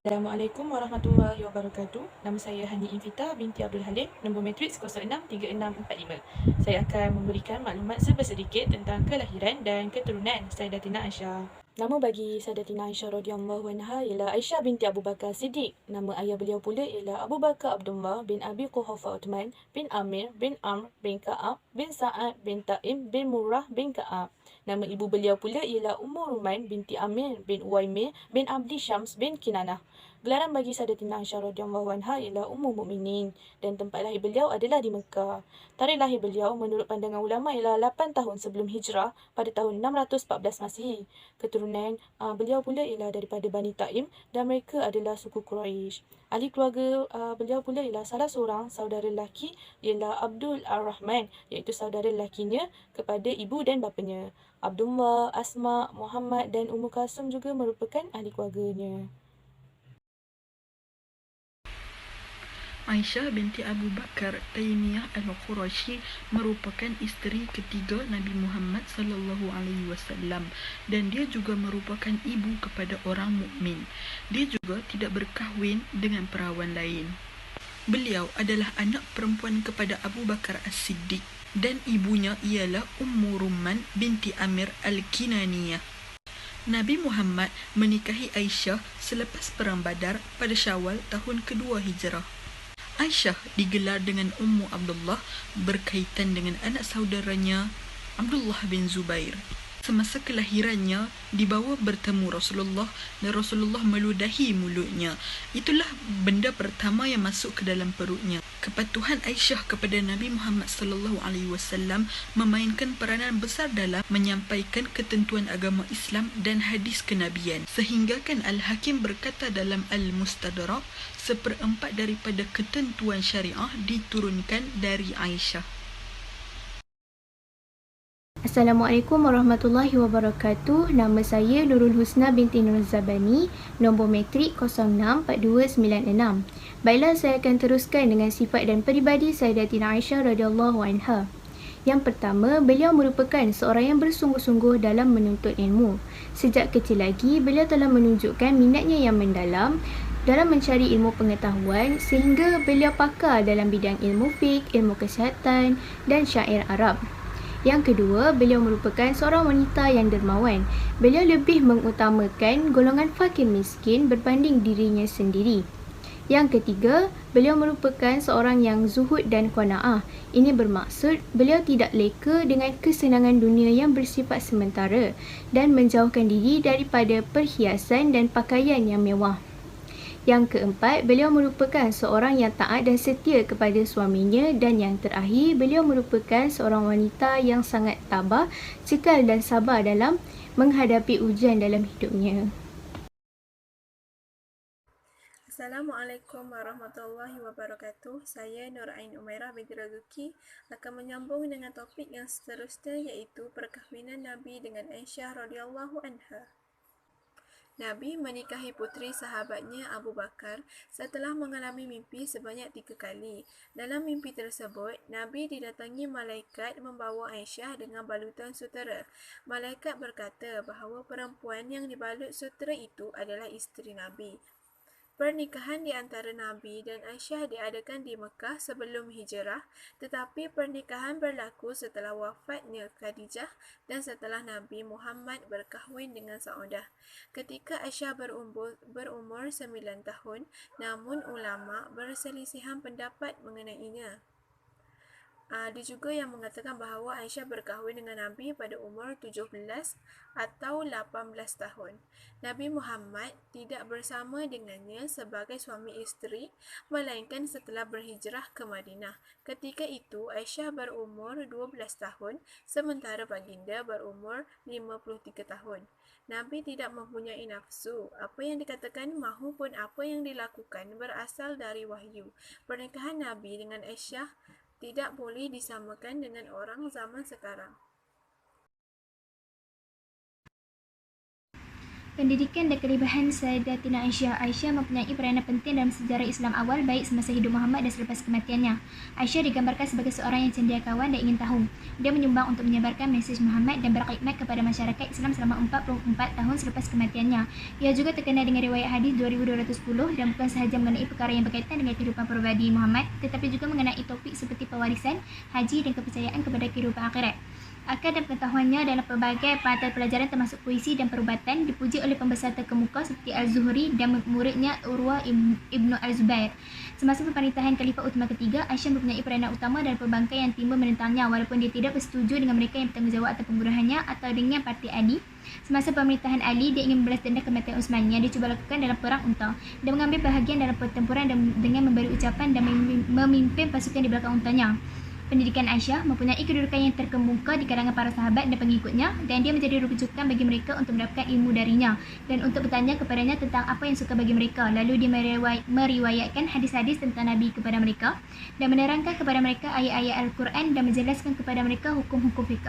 Assalamualaikum warahmatullahi wabarakatuh. Nama saya Hani Invita binti Abdul Halim, nombor matriks 063645. Saya akan memberikan maklumat sedikit tentang kelahiran dan keturunan Sayyidatina Aisyah. Nama bagi Sayyidatina Aisyah radhiyallahu anha ialah Aisyah binti Abu Bakar Siddiq. Nama ayah beliau pula ialah Abu Bakar Abdullah bin Abi Quhafa Uthman bin Amir bin Amr bin Ka'ab bin Sa'ad bin Taim bin Murrah bin Ka'ab. Nama ibu beliau pula ialah Ummu Ruman binti Amir bin Uwaimir bin Abdi Syams bin Kinanah. Gelaran bagi Sayyidatina Aisyah radhiyallahu anha ialah Ummul Mukminin dan tempat lahir beliau adalah di Mekah. Tarikh lahir beliau menurut pandangan ulama ialah 8 tahun sebelum hijrah pada tahun 614 Masihi. Keturunan beliau pula ialah daripada Bani Taim dan mereka adalah suku Quraisy. Ahli keluarga beliau pula ialah salah seorang saudara lelaki ialah Abdul Ar-Rahman, iaitu saudara lelakinya kepada ibu dan bapanya. Abdullah, Asma, Muhammad dan Ummu Kalsum juga merupakan ahli keluarganya. Aisyah binti Abu Bakar Taimiyah Al-Qurashi merupakan isteri ketiga Nabi Muhammad sallallahu alaihi wasallam dan dia juga merupakan ibu kepada orang mukmin. Dia juga tidak berkahwin dengan perawan lain. Beliau adalah anak perempuan kepada Abu Bakar As-Siddiq dan ibunya ialah Ummu Rumman binti Amir Al-Kinaniyah. Nabi Muhammad menikahi Aisyah selepas Perang Badar pada Syawal tahun kedua Hijrah. Aisyah digelar dengan Ummu Abdullah berkaitan dengan anak saudaranya Abdullah bin Zubair. Semasa kelahirannya, dibawa bertemu Rasulullah dan Rasulullah meludahi mulutnya. Itulah benda pertama yang masuk ke dalam perutnya. Kepatuhan Aisyah kepada Nabi Muhammad sallallahu alaihi wasallam memainkan peranan besar dalam menyampaikan ketentuan agama Islam dan hadis kenabian. Sehinggakan Al-Hakim berkata dalam Al-Mustadrak, 1/4 daripada ketentuan syariah diturunkan dari Aisyah. Assalamualaikum warahmatullahi wabarakatuh. Nama saya Nurul Husna binti Nur Zabani, nombor matrik 064296. Baiklah, saya akan teruskan dengan sifat dan peribadi Sayyidatina Aisyah radhiyallahu anha. Yang pertama, beliau merupakan seorang yang bersungguh-sungguh dalam menuntut ilmu. Sejak kecil lagi, beliau telah menunjukkan minatnya yang mendalam dalam mencari ilmu pengetahuan sehingga beliau pakar dalam bidang ilmu fiqh, ilmu kesihatan dan syair Arab. Yang kedua, beliau merupakan seorang wanita yang dermawan. Beliau lebih mengutamakan golongan fakir miskin berbanding dirinya sendiri. Yang ketiga, beliau merupakan seorang yang zuhud dan qanaah. Ini bermaksud beliau tidak leka dengan kesenangan dunia yang bersifat sementara dan menjauhkan diri daripada perhiasan dan pakaian yang mewah. Yang keempat, beliau merupakan seorang yang taat dan setia kepada suaminya, dan yang terakhir, beliau merupakan seorang wanita yang sangat tabah, cekal dan sabar dalam menghadapi ujian dalam hidupnya. Assalamualaikum warahmatullahi wabarakatuh. Saya Nur Ain Umairah binti Razuki akan menyambung dengan topik yang seterusnya, iaitu perkahwinan Nabi dengan Aisyah radhiyallahu anha. Nabi menikahi puteri sahabatnya Abu Bakar setelah mengalami mimpi sebanyak 3 kali. Dalam mimpi tersebut, Nabi didatangi malaikat membawa Aisyah dengan balutan sutera. Malaikat berkata bahawa perempuan yang dibalut sutera itu adalah isteri Nabi. Pernikahan di antara Nabi dan Aisyah diadakan di Mekah sebelum hijrah, tetapi pernikahan berlaku setelah wafatnya Khadijah dan setelah Nabi Muhammad berkahwin dengan Saudah. Ketika Aisyah berumur 9 tahun, namun ulama berselisihan pendapat mengenainya. Ada juga yang mengatakan bahawa Aisyah berkahwin dengan Nabi pada umur 17 atau 18 tahun. Nabi Muhammad tidak bersama dengannya sebagai suami isteri, melainkan setelah berhijrah ke Madinah. Ketika itu, Aisyah berumur 12 tahun, sementara baginda berumur 53 tahun. Nabi tidak mempunyai nafsu. Apa yang dikatakan mahupun apa yang dilakukan berasal dari wahyu. Pernikahan Nabi dengan Aisyah tidak boleh disamakan dengan orang zaman sekarang. Pendidikan dan kelebihan Sayyidatina Aisyah. Aisyah mempunyai peranan penting dalam sejarah Islam awal, baik semasa hidup Muhammad dan selepas kematiannya. Aisyah digambarkan sebagai seorang yang cendekiawan dan ingin tahu. Dia menyumbang untuk menyebarkan mesej Muhammad dan berkhidmat kepada masyarakat Islam selama 44 tahun selepas kematiannya. Ia juga terkenal dengan riwayat hadis 2210 dan bukan sahaja mengenai perkara yang berkaitan dengan kehidupan peribadi Muhammad, tetapi juga mengenai topik seperti pewarisan, haji dan kepercayaan kepada kehidupan akhirat. Akal dan pengetahuannya dalam pelbagai mata pelajaran termasuk puisi dan perubatan dipuji oleh pembesar terkemuka seperti Az-Zuhri dan muridnya Urwah Ibnu Al-Zubair. Semasa pemerintahan Khalifah Uthman ketiga, Aisyah mempunyai peranan utama dalam pelbagai yang timbul menentangnya walaupun dia tidak bersetuju dengan mereka yang bertanggungjawab atas pembunuhannya atau dengan parti Ali. Semasa pemerintahan Ali, dia ingin membalas dendam kematian Utsman yang dia cuba lakukan dalam Perang Unta dan mengambil bahagian dalam pertempuran dengan memberi ucapan dan memimpin pasukan di belakang untanya. Pendidikan Aisyah mempunyai kedudukan yang terkemuka di kalangan para sahabat dan pengikutnya, dan dia menjadi rujukan bagi mereka untuk mendapatkan ilmu darinya dan untuk bertanya kepadanya tentang apa yang suka bagi mereka. Lalu dia meriwayatkan hadis-hadis tentang Nabi kepada mereka dan menerangkan kepada mereka ayat-ayat Al-Quran dan menjelaskan kepada mereka hukum-hukum fiqh.